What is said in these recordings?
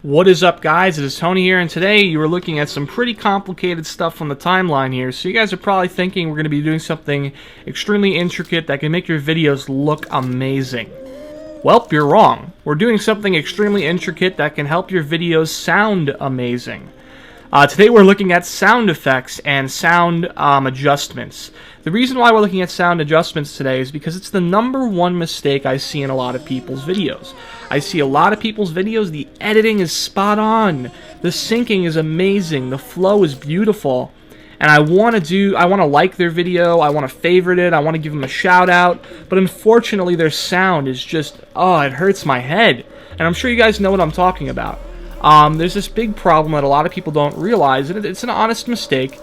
What is up, guys? It is Tony here, and today you are looking at some pretty complicated stuff on the timeline here. So you guys are probably thinking we're going to be doing something extremely intricate that can make your videos look amazing. Well, you're wrong. We're doing something extremely intricate that can help your videos sound amazing. Today we're looking at sound effects and sound adjustments. The reason why we're looking at sound adjustments today is because it's the #1 mistake I see in a lot of people's videos. I see a lot of people's videos, the editing is spot on, the syncing is amazing, the flow is beautiful, and I want to like their video, I want to favorite it, I want to give them a shout out, but unfortunately their sound is just, it hurts my head. And I'm sure you guys know what I'm talking about. There's this big problem that a lot of people don't realize, and it's an honest mistake.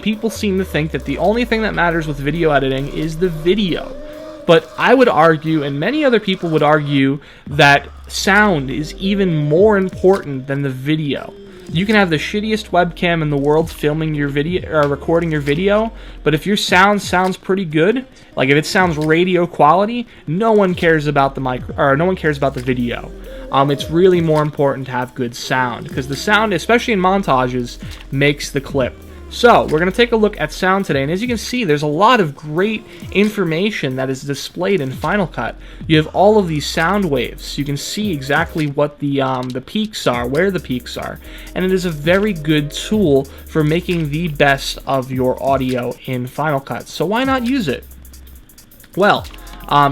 People seem to think that the only thing that matters with video editing is the video. But I would argue, and many other people would argue, that sound is even more important than the video. You can have the shittiest webcam in the world filming your video or recording your video, but if your sound sounds pretty good, like if it sounds radio quality, no one cares about the video. It's really more important to have good sound, because the sound, especially in montages, makes the clip. So, we're going to take a look at sound today, and as you can see, there's a lot of great information that is displayed in Final Cut. You have all of these sound waves. You can see exactly what the peaks are, where the peaks are, and it is a very good tool for making the best of your audio in Final Cut. So why not use it? Well,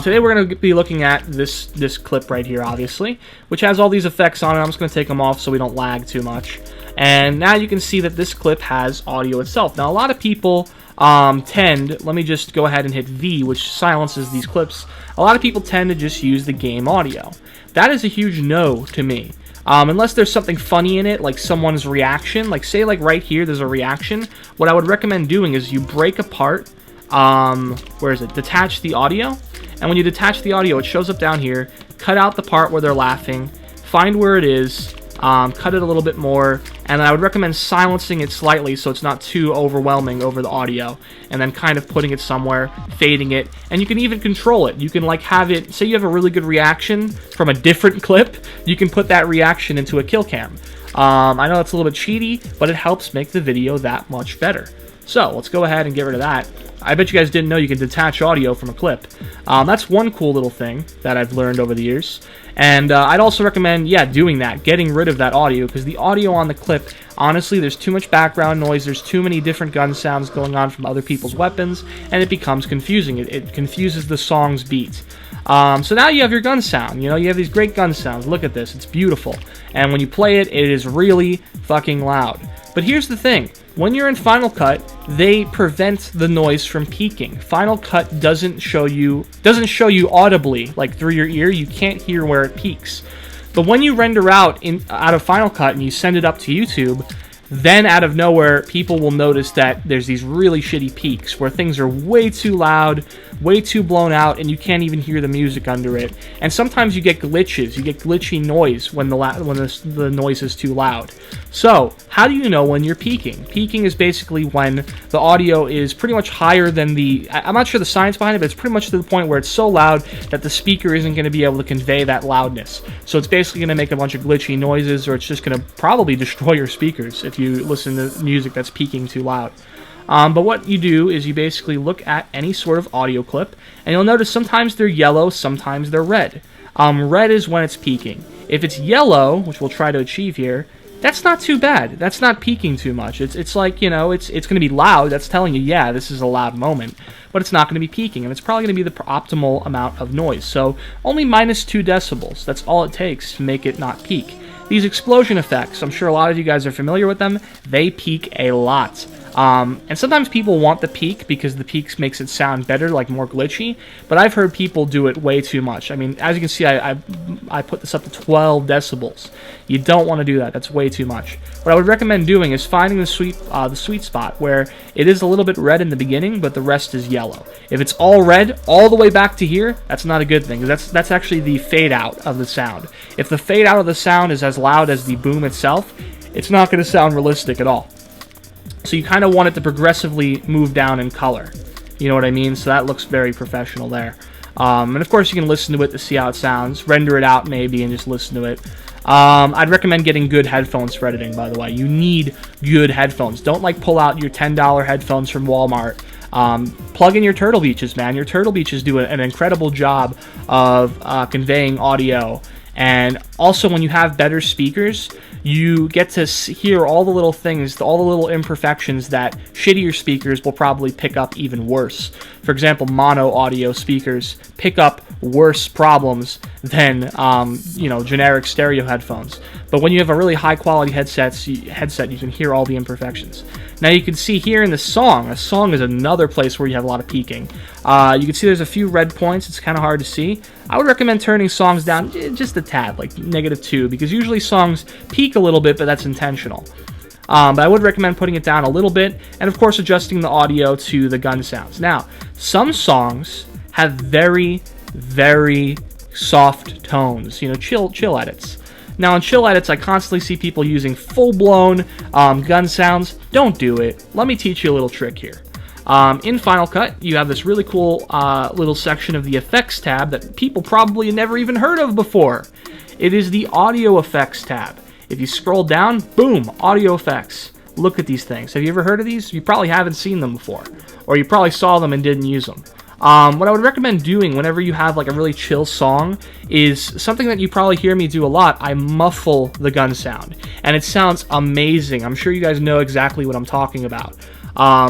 today we're going to be looking at this clip right here, obviously, which has all these effects on it. I'm just going to take them off so we don't lag too much. And now you can see that this clip has audio itself. Now, a lot of people let me just go ahead and hit V, which silences these clips. A lot of people tend to just use the game audio. That is a huge no to me. Unless there's something funny in it, like someone's reaction, like say like right here there's a reaction, what I would recommend doing is you break apart, detach the audio, and when you detach the audio, it shows up down here, cut out the part where they're laughing, find where it is, cut it a little bit more, and I would recommend silencing it slightly so it's not too overwhelming over the audio, and then kind of putting it somewhere, fading it, and you can even control it. You can like have it, say you have a really good reaction from a different clip, you can put that reaction into a kill cam. I know that's a little bit cheaty, but it helps make the video that much better. So let's go ahead and get rid of that. I bet you guys didn't know you can detach audio from a clip. That's one cool little thing that I've learned over the years. And I'd also recommend, doing that, getting rid of that audio, because the audio on the clip, honestly, there's too much background noise, there's too many different gun sounds going on from other people's weapons, and it becomes confusing. It confuses the song's beat. So now you have your gun sound. You have these great gun sounds. Look at this. It's beautiful. And when you play it, it is really fucking loud. But here's the thing. When you're in Final Cut, they prevent the noise from peaking. Final Cut doesn't show you audibly, like through your ear. You can't hear where it peaks. But when you render out of Final Cut and you send it up to YouTube, then out of nowhere, people will notice that there's these really shitty peaks where things are way too loud, way too blown out, and you can't even hear the music under it. And sometimes you get glitches, you get glitchy noise when the noise is too loud. So, how do you know when you're peaking? Peaking is basically when the audio is pretty much higher than I'm not sure the science behind it, but it's pretty much to the point where it's so loud that the speaker isn't going to be able to convey that loudness. So it's basically going to make a bunch of glitchy noises, or it's just going to probably destroy your speakers if you listen to music that's peaking too loud. But what you do is you basically look at any sort of audio clip, and you'll notice sometimes they're yellow, sometimes they're red. Red is when it's peaking. If it's yellow, which we'll try to achieve here, that's not too bad. That's not peaking too much. It's like, it's going to be loud. That's telling you, this is a loud moment. But it's not going to be peaking, and it's probably going to be the optimal amount of noise. So only -2 decibels. That's all it takes to make it not peak. These explosion effects, I'm sure a lot of you guys are familiar with them. They peak a lot. And sometimes people want the peak because the peaks makes it sound better, like more glitchy, but I've heard people do it way too much. I mean, as you can see, I put this up to 12 decibels. You don't want to do that. That's way too much. What I would recommend doing is finding the sweet spot where it is a little bit red in the beginning, but the rest is yellow. If it's all red all the way back to here, that's not a good thing, because that's actually the fade out of the sound. If the fade out of the sound is as loud as the boom itself, it's not going to sound realistic at all. So you kind of want it to progressively move down in color. You know what I mean? So that looks very professional there. And of course you can listen to it to see how it sounds, render it out maybe and just listen to it. I'd recommend getting good headphones for editing, by the way. You need good headphones. Don't like pull out your $10 headphones from Walmart. Plug in your Turtle Beaches, man. Your Turtle Beaches do an incredible job of conveying audio. And also, when you have better speakers, you get to hear all the little things, all the little imperfections that shittier speakers will probably pick up even worse. For example, mono audio speakers pick up worse problems than generic stereo headphones. But when you have a really high quality headset, you can hear all the imperfections. Now you can see here in the song, a song is another place where you have a lot of peaking. You can see there's a few red points, it's kind of hard to see. I would recommend turning songs down just a tad, like -2, because usually songs peak a little bit, but that's intentional. But I would recommend putting it down a little bit, and of course adjusting the audio to the gun sounds. Now, some songs have very, very soft tones, chill edits. Now, in chill edits, I constantly see people using full-blown gun sounds. Don't do it. Let me teach you a little trick here. In Final Cut, you have this really cool little section of the Effects tab that people probably never even heard of before. It is the Audio Effects tab. If you scroll down, boom, Audio Effects. Look at these things. Have you ever heard of these? You probably haven't seen them before. Or you probably saw them and didn't use them. What I would recommend doing whenever you have like a really chill song is something that you probably hear me do a lot. I muffle the gun sound, and it sounds amazing. I'm sure you guys know exactly what I'm talking about.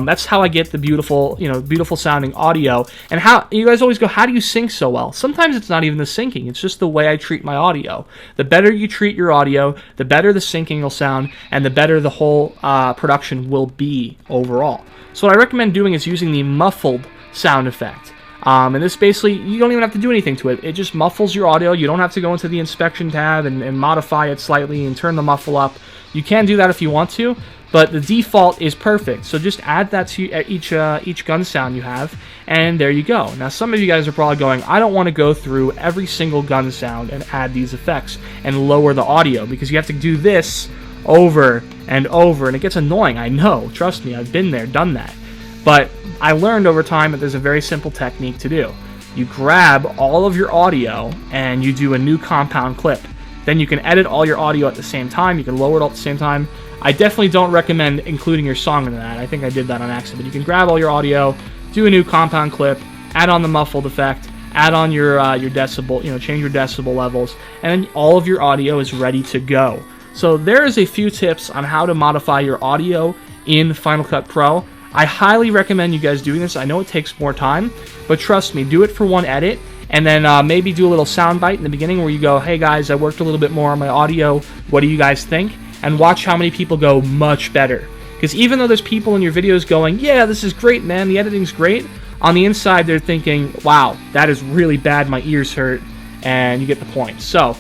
That's how I get the beautiful sounding audio. And how you guys always go, how do you sync so well? Sometimes it's not even the syncing, it's just the way I treat my audio. The better you treat your audio, the better the syncing will sound, and the better the whole production will be overall. So what I recommend doing is using the muffled sound effect. And this basically, you don't even have to do anything to it. It just muffles your audio. You don't have to go into the inspection tab and modify it slightly and turn the muffle up. You can do that if you want to, but the default is perfect. So just add that to each gun sound you have, and there you go. Now, some of you guys are probably going, I don't want to go through every single gun sound and add these effects and lower the audio, because you have to do this over and over, and it gets annoying. I know. Trust me, I've been there, done that. But I learned over time that there's a very simple technique to do. You grab all of your audio and you do a new compound clip. Then you can edit all your audio at the same time. You can lower it all at the same time. I definitely don't recommend including your song in that. I think I did that on accident. But you can grab all your audio, do a new compound clip, add on the muffled effect, add on your decibel, change your decibel levels, and then all of your audio is ready to go. So there is a few tips on how to modify your audio in Final Cut Pro. I highly recommend you guys doing this. I know it takes more time, but trust me, do it for one edit, and then maybe do a little soundbite in the beginning where you go, hey guys, I worked a little bit more on my audio. What do you guys think? And watch how many people go much better. Because even though there's people in your videos going, yeah, this is great, man, the editing's great, on the inside they're thinking, wow, that is really bad, my ears hurt, and you get the point. So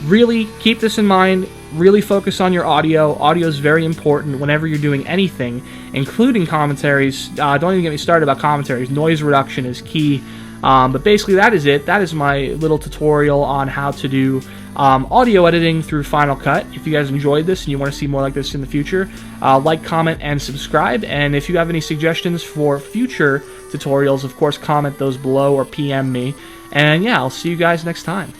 really keep this in mind. Really focus on your audio. Audio is very important whenever you're doing anything, including commentaries. Don't even get me started about commentaries. Noise reduction is key. But basically that is it. That is my little tutorial on how to do audio editing through Final Cut. If you guys enjoyed this and you want to see more like this in the future, like, comment, and subscribe. And if you have any suggestions for future tutorials, of course, comment those below or PM me. And yeah, I'll see you guys next time.